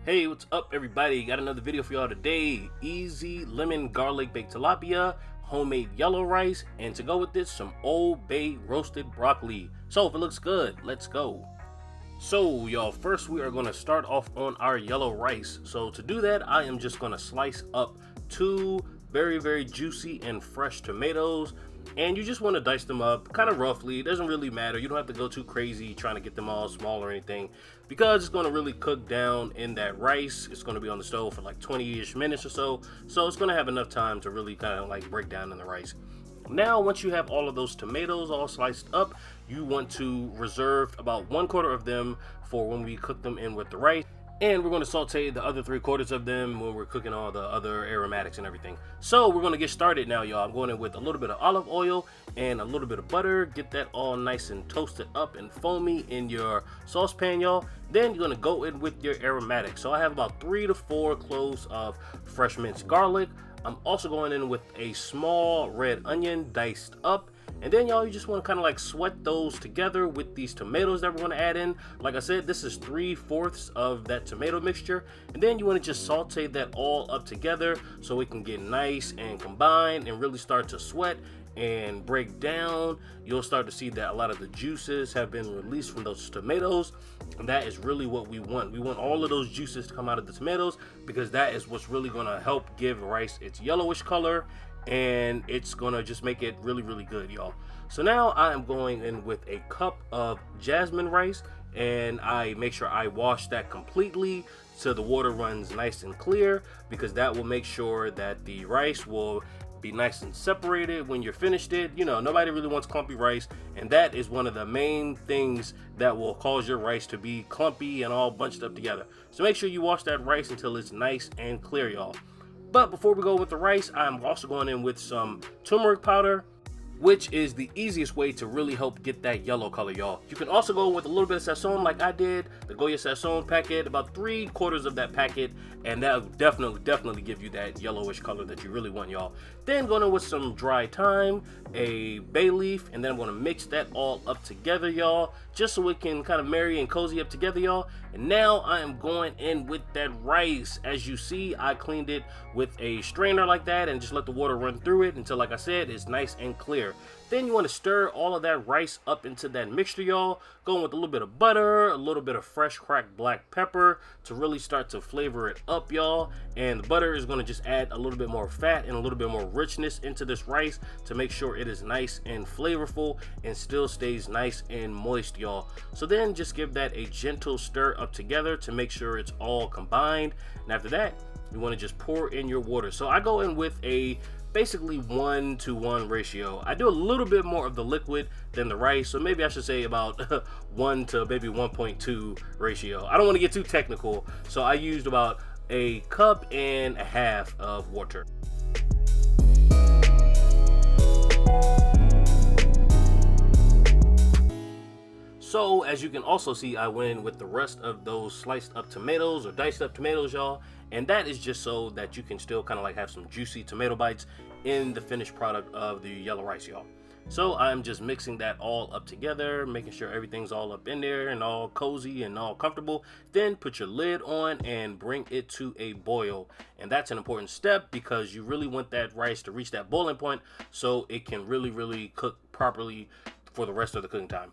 Hey, what's up everybody? Got another video for y'all today. Easy lemon garlic baked tilapia, homemade yellow rice, and to go with this, some Old Bay roasted broccoli. So if it looks good, let's go. So y'all, first we are going to start off on our yellow rice. So to do that, I am just going to slice up two very juicy and fresh tomatoes. And you just want to dice them up kind of roughly. It doesn't really matter. You don't have to go too crazy trying to get them all small or anything, because it's going to really cook down in that rice. It's going to be on the stove for like 20-ish minutes or so. So it's going to have enough time to really kind of like break down in the rice. Now, once you have all of those tomatoes all sliced up, you want to reserve about 1/4 of them for when we cook them in with the rice. And we're going to saute the other 3/4 of them when we're cooking all the other aromatics and everything. So we're going to get started now, y'all. I'm going in with a little bit of olive oil and a little bit of butter. Get that all nice and toasted up and foamy in your saucepan, y'all. Then you're going to go in with your aromatics. So I have about 3 to 4 cloves of fresh minced garlic. I'm also going in with a small red onion diced up. And then y'all, you just want to kind of like sweat those together with these tomatoes that we're going to add in. Like I said, this is 3/4 of that tomato mixture. And then you want to just saute that all up together so it can get nice and combined and really start to sweat and break down. You'll start to see that a lot of the juices have been released from those tomatoes, and that is really what we want. We want all of those juices to come out of the tomatoes, because that is what's really going to help give rice its yellowish color, and it's gonna just make it really good, y'all. So now I am going in with a cup of jasmine rice, and I make sure I wash that completely so the water runs nice and clear, because that will make sure that the rice will be nice and separated when you're finished it. You know, nobody really wants clumpy rice, and that is one of the main things that will cause your rice to be clumpy and all bunched up together. So make sure you wash that rice until it's nice and clear, y'all. But before we go with the rice, I'm also going in with some turmeric powder, which is the easiest way to really help get that yellow color, y'all. You can also go with a little bit of Sazon like I did, the Goya Sazon packet, about 3/4 of that packet, and that'll definitely give you that yellowish color that you really want, y'all. Then going in with some dry thyme, a bay leaf, and then I'm going to mix that all up together, y'all, just so it can kind of marry and cozy up together, y'all. And now I am going in with that rice. As you see, I cleaned it with a strainer like that and just let the water run through it until, like I said, it's nice and clear. Then you want to stir all of that rice up into that mixture, y'all. Going with a little bit of butter, a little bit of fresh cracked black pepper to really start to flavor it up, y'all. And the butter is going to just add a little bit more fat and a little bit more richness into this rice to make sure it is nice and flavorful and still stays nice and moist, y'all. So then just give that a gentle stir up together to make sure it's all combined. And after that, you want to just pour in your water. So I go in with a basically 1-to-1 ratio. I do a little bit more of the liquid than the rice, so maybe I should say about 1 to maybe 1.2 ratio. I don't want to get too technical, so I used about a cup and a half of water. So as you can also see, I went in with the rest of those sliced up tomatoes or diced up tomatoes, y'all, and that is just so that you can still kind of like have some juicy tomato bites in the finished product of the yellow rice, y'all. So I'm just mixing that all up together, making sure everything's all up in there and all cozy and all comfortable. Then put your lid on and bring it to a boil. And that's an important step, because you really want that rice to reach that boiling point so it can really cook properly for the rest of the cooking time.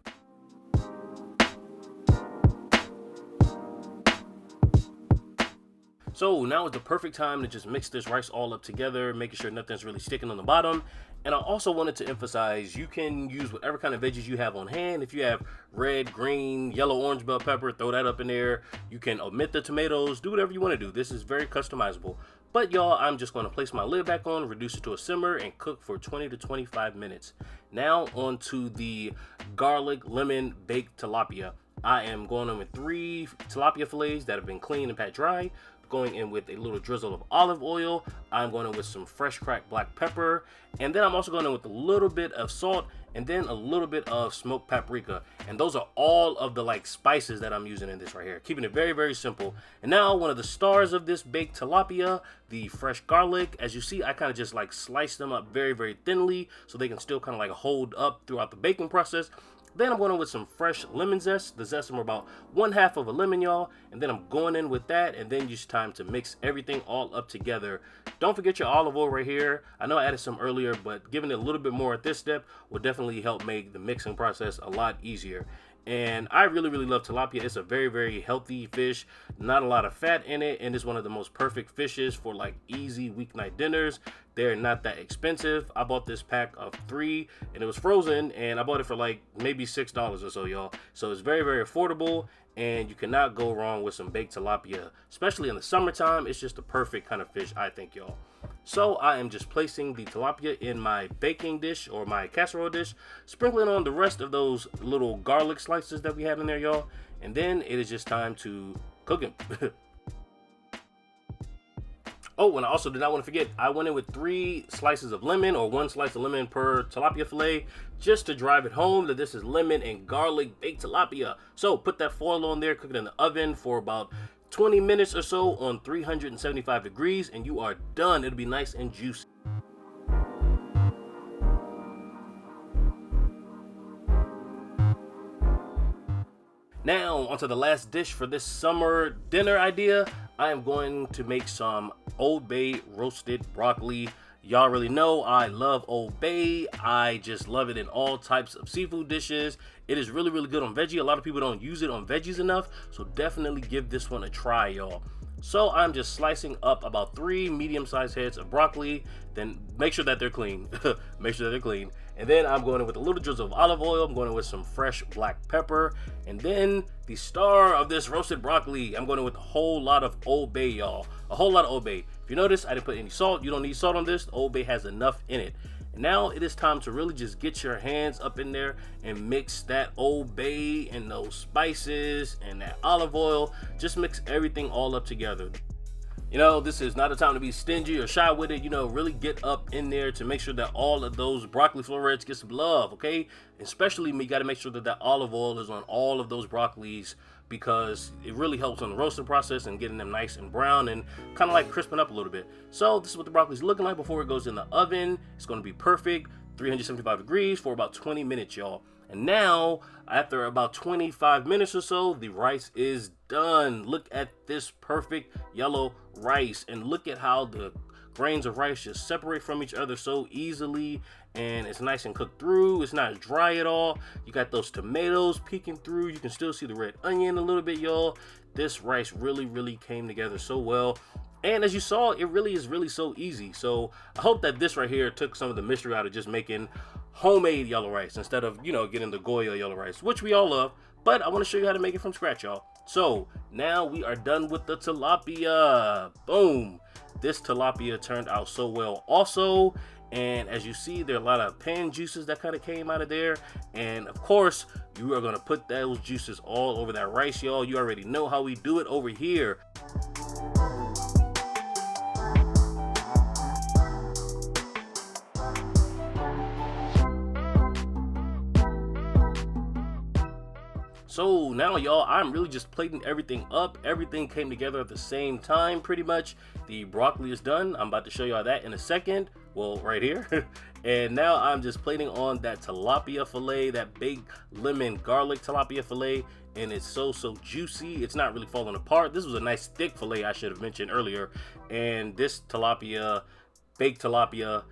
So now is the perfect time to just mix this rice all up together, making sure nothing's really sticking on the bottom. And I also wanted to emphasize, you can use whatever kind of veggies you have on hand. If you have red, green, yellow, orange bell pepper, throw that up in there. You can omit the tomatoes, do whatever you want to do. This is very customizable. But y'all, I'm just going to place my lid back on, reduce it to a simmer, and cook for 20 to 25 minutes. Now onto the garlic lemon baked tilapia. I am going in with 3 tilapia fillets that have been cleaned and pat dry. Going in with a little drizzle of olive oil. I'm going in with some fresh cracked black pepper, and then I'm also going in with a little bit of salt and then a little bit of smoked paprika. And those are all of the like spices that I'm using in this right here, keeping it very simple. And now one of the stars of this baked tilapia, the fresh garlic. As you see, I kind of just like slice them up very thinly so they can still kind of like hold up throughout the baking process. Then I'm going in with some fresh lemon zest. The zest is about 1/2 of a lemon, y'all. And then I'm going in with that, and then it's time to mix everything all up together. Don't forget your olive oil right here. I know I added some earlier, but giving it a little bit more at this step will definitely help make the mixing process a lot easier. And I really love tilapia. It's a very healthy fish, not a lot of fat in it, and it's one of the most perfect fishes for like easy weeknight dinners. They're not that expensive. I bought this pack of 3 and it was frozen, and I bought it for like maybe $6 or so, y'all. So it's very affordable, and you cannot go wrong with some baked tilapia, especially in the summertime. It's just the perfect kind of fish, I think, y'all. So I am just placing the tilapia in my baking dish or my casserole dish, sprinkling on the rest of those little garlic slices that we had in there, y'all. And then it is just time to cook them. Oh, and I also did not want to forget, I went in with 3 slices of lemon, or 1 slice of lemon per tilapia fillet, just to drive it home that this is lemon and garlic baked tilapia. So put that foil on there, cook it in the oven for about 20 minutes or so on 375 degrees, and you are done. It'll be nice and juicy. Now, onto the last dish for this summer dinner idea. I am going to make some Old Bay roasted broccoli. Y'all already know I love Old Bay. I just love it in all types of seafood dishes. It is really good on veggie. A lot of people don't use it on veggies enough, so definitely give this one a try, y'all. So I'm just slicing up about 3 medium-sized heads of broccoli. Then make sure that they're clean. Make sure that they're clean. And then I'm going in with a little drizzle of olive oil. I'm going in with some fresh black pepper. And then the star of this roasted broccoli, I'm going in with a whole lot of Old Bay, y'all. A whole lot of Old Bay. If you notice, I didn't put any salt. You don't need salt on this. The Old Bay has enough in it. And now it is time to really just get your hands up in there and mix that Old Bay and those spices and that olive oil. Just mix everything all up together. You know, this is not a time to be stingy or shy with it. You know, really get up in there to make sure that all of those broccoli florets get some love, okay? Especially, you got to make sure that that olive oil is on all of those broccolis, because it really helps on the roasting process and getting them nice and brown and kind of like crisping up a little bit. So this is what the broccoli is looking like before it goes in the oven. It's going to be perfect, 375 degrees for about 20 minutes, y'all. And now, after about 25 minutes or so, the rice is done. Look at this perfect yellow rice, and look at how the grains of rice just separate from each other so easily, and it's nice and cooked through. It's not dry at all. You got those tomatoes peeking through. You can still see the red onion a little bit, y'all. This rice really came together so well. And as you saw, it really is so easy. So I hope that this right here took some of the mystery out of just making homemade yellow rice instead of, you know, getting the Goya yellow rice, which we all love. But I want to show you how to make it from scratch, y'all. So now we are done with the tilapia. Boom. This tilapia turned out so well also. And as you see, there are a lot of pan juices that kind of came out of there. And of course, you are going to put those juices all over that rice, y'all. You already know how we do it over here. So now, y'all, I'm really just plating everything up. Everything came together at the same time, pretty much. The broccoli is done. I'm about to show y'all that in a second. Well, right here. And now I'm just plating on that tilapia fillet, that big lemon garlic tilapia fillet. And it's so juicy. It's not really falling apart. This was a nice thick fillet, I should have mentioned earlier. And this tilapia, baked tilapia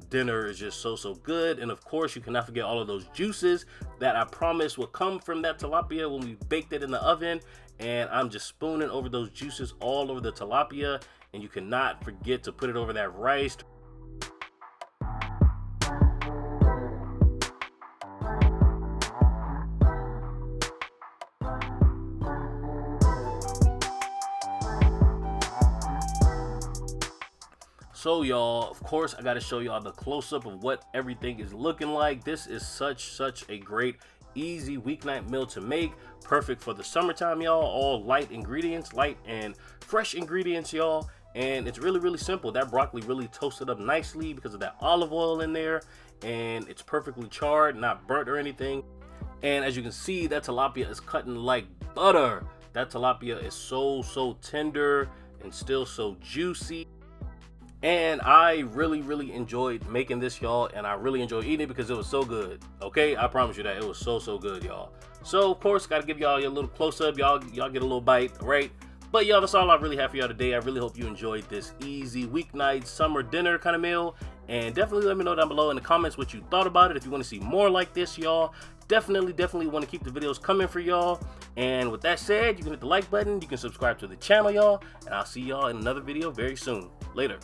dinner is just so good. And of course, you cannot forget all of those juices that I promised would come from that tilapia when we baked it in the oven. And I'm just spooning over those juices all over the tilapia, and you cannot forget to put it over that rice. So y'all, of course, I got to show y'all the close-up of what everything is looking like. This is such a great, easy weeknight meal to make. Perfect for the summertime, y'all. All light ingredients, light and fresh ingredients, y'all. And it's really simple. That broccoli really toasted up nicely because of that olive oil in there. And it's perfectly charred, not burnt or anything. And as you can see, that tilapia is cutting like butter. That tilapia is so tender and still so juicy. And I really enjoyed making this, y'all, and I really enjoyed eating it because it was so good. Okay, I promise you that it was so good, y'all. So of course, gotta give y'all your little close-up. Y'all get a little bite, right? But y'all, that's all I really have for y'all today. I really hope you enjoyed this easy weeknight summer dinner kind of meal. And definitely let me know down below in the comments what you thought about it. If you want to see more like this, y'all, definitely want to keep the videos coming for y'all. And with that said, you can hit the like button, you can subscribe to the channel, y'all, and I'll see y'all in another video very soon. Later.